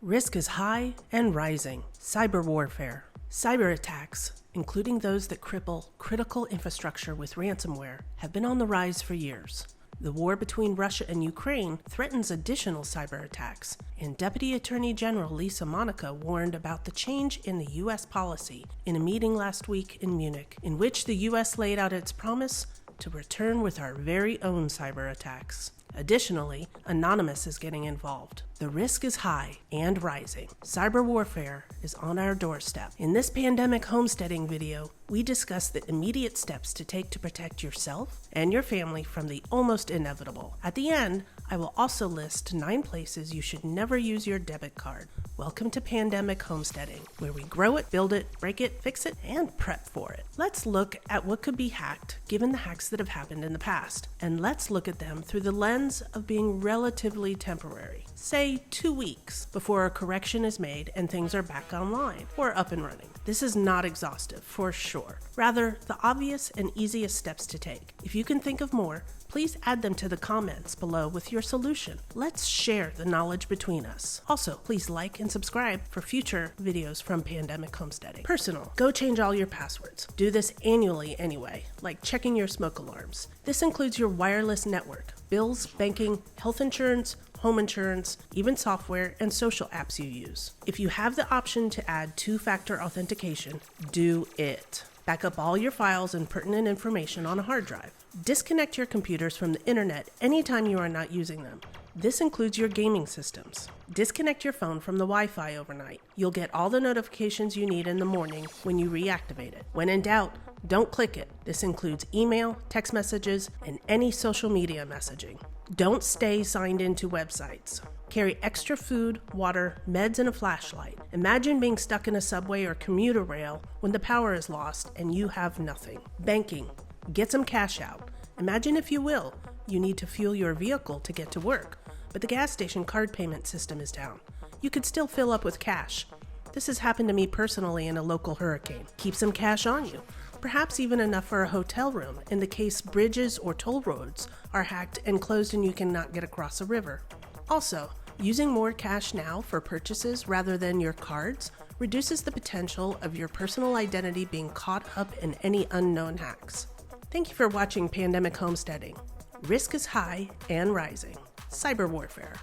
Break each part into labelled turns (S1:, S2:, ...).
S1: Risk is high and rising. Cyber warfare. Cyber attacks, including those that cripple critical infrastructure with ransomware, have been on the rise for years. The war between Russia and Ukraine threatens additional cyber attacks, and Deputy Attorney General Lisa Monaco warned about the change in the U.S. policy in a meeting last week in Munich, in which the U.S. laid out its promise to return with our very own cyber attacks. Additionally, Anonymous is getting involved. The risk is high and rising. Cyber warfare is on our doorstep. In this pandemic homesteading video, we discuss the immediate steps to take to protect yourself and your family from the almost inevitable. At the end, I will also list 9 places you should never use your debit card. Welcome to Pandemic Homesteading, where we grow it, build it, break it, fix it, and prep for it. Let's look at what could be hacked given the hacks that have happened in the past, and let's look at them through the lens of being relatively temporary. Say 2 weeks before a correction is made and things are back online or up and running. This is not exhaustive, for sure. Rather, the obvious and easiest steps to take. If you can think of more, please add them to the comments below with your solution. Let's share the knowledge between us. Also, please like and subscribe for future videos from Pandemic Homesteading. Personal, go change all your passwords. Do this annually anyway, like checking your smoke alarms. This includes your wireless network, bills, banking, health insurance, home insurance, even software and social apps you use. If you have the option to add 2-factor authentication, do it. Back up all your files and pertinent information on a hard drive. Disconnect your computers from the internet anytime you are not using them. This includes your gaming systems. Disconnect your phone from the Wi-Fi overnight. You'll get all the notifications you need in the morning when you reactivate it. When in doubt, don't click it. This includes email, text messages, and any social media messaging. Don't stay signed into websites. Carry extra food, water, meds, and a flashlight. Imagine being stuck in a subway or commuter rail when the power is lost and you have nothing. Banking. Get some cash out. Imagine, if you will, you need to fuel your vehicle to get to work, but the gas station card payment system is down. You could still fill up with cash. This has happened to me personally in a local hurricane. Keep some cash on you. Perhaps even enough for a hotel room in the case bridges or toll roads are hacked and closed and you cannot get across a river. Also, using more cash now for purchases rather than your cards reduces the potential of your personal identity being caught up in any unknown hacks. Thank you for watching Pandemic Homesteading. Risk is high and rising. Cyber warfare.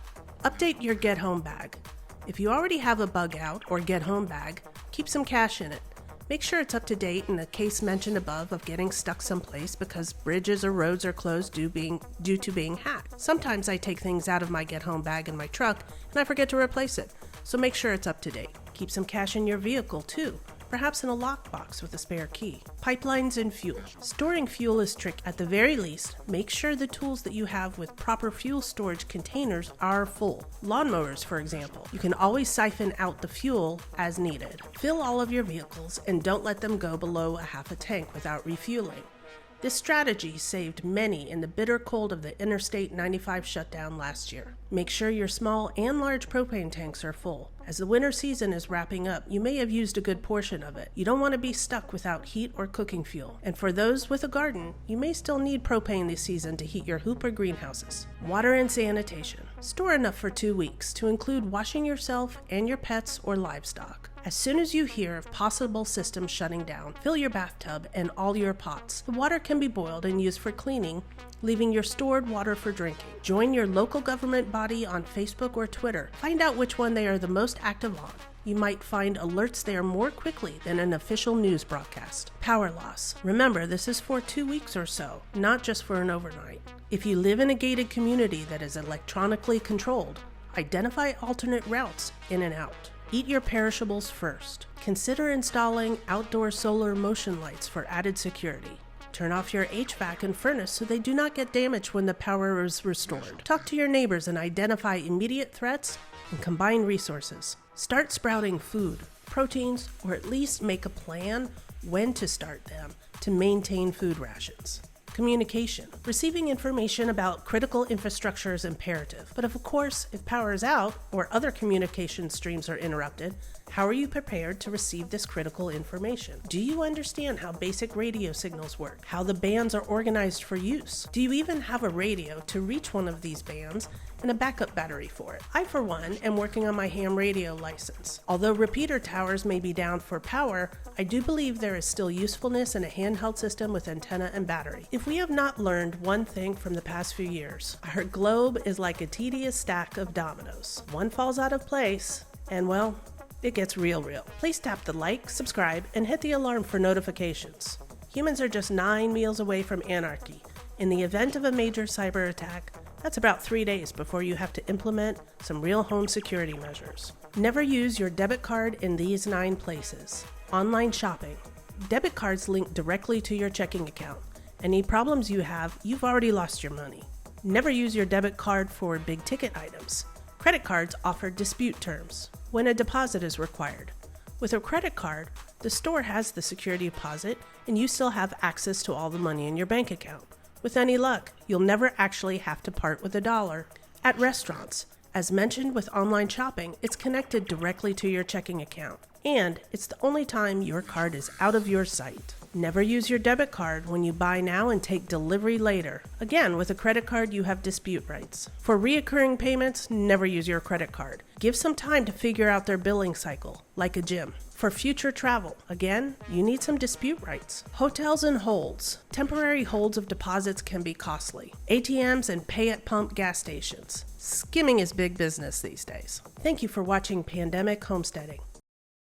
S1: Update your Get Home bag. If you already have a bug out or Get Home bag, keep some cash in it. Make sure it's up to date in the case mentioned above of getting stuck someplace because bridges or roads are closed due to being hacked. Sometimes I take things out of my Get Home bag in my truck and I forget to replace it, so make sure it's up to date. Keep some cash in your vehicle too, perhaps in a lockbox with a spare key. Pipelines and fuel. Storing fuel is tricky. At the very least, make sure the tools that you have with proper fuel storage containers are full. Lawnmowers, for example. You can always siphon out the fuel as needed. Fill all of your vehicles and don't let them go below a half a tank without refueling. This strategy saved many in the bitter cold of the Interstate 95 shutdown last year. Make sure your small and large propane tanks are full. As the winter season is wrapping up, you may have used a good portion of it. You don't want to be stuck without heat or cooking fuel. And for those with a garden, you may still need propane this season to heat your hoop or greenhouses. Water and sanitation. Store enough for 2 weeks to include washing yourself and your pets or livestock. As soon as you hear of possible systems shutting down, fill your bathtub and all your pots. The water can be boiled and used for cleaning, leaving your stored water for drinking. Join your local government body on Facebook or Twitter. Find out which one they are the most active on. You might find alerts there more quickly than an official news broadcast. Power loss. Remember, this is for 2 weeks or so, not just for an overnight. If you live in a gated community that is electronically controlled, identify alternate routes in and out. Eat your perishables first. Consider installing outdoor solar motion lights for added security. Turn off your HVAC and furnace so they do not get damaged when the power is restored. Talk to your neighbors and identify immediate threats and combine resources. Start sprouting food, proteins, or at least make a plan when to start them to maintain food rations. Communication. Receiving information about critical infrastructure is imperative, but of course, if power is out or other communication streams are interrupted, how are you prepared to receive this critical information? Do you understand how basic radio signals work? How the bands are organized for use? Do you even have a radio to reach one of these bands and a backup battery for it. I, for one, am working on my ham radio license. Although repeater towers may be down for power, I do believe there is still usefulness in a handheld system with antenna and battery. If we have not learned one thing from the past few years, our globe is like a tedious stack of dominoes. One falls out of place, and well, it gets real. Please tap the like, subscribe, and hit the alarm for notifications. Humans are just 9 meals away from anarchy. In the event of a major cyber attack, that's about 3 days before you have to implement some real home security measures. Never use your debit card in these 9 places. Online shopping. Debit cards link directly to your checking account. Any problems you have, you've already lost your money. Never use your debit card for big ticket items. Credit cards offer dispute terms when a deposit is required. With a credit card, the store has the security deposit and you still have access to all the money in your bank account. With any luck, you'll never actually have to part with $1. At restaurants, as mentioned with online shopping, it's connected directly to your checking account, and it's the only time your card is out of your sight. Never use your debit card when you buy now and take delivery later. Again, with a credit card, you have dispute rights. For reoccurring payments, never use your credit card. Give some time to figure out their billing cycle, like a gym. For future travel, again, you need some dispute rights. Hotels and holds. Temporary holds of deposits can be costly. ATMs and pay-at-pump gas stations. Skimming is big business these days. Thank you for watching Pandemic Homesteading.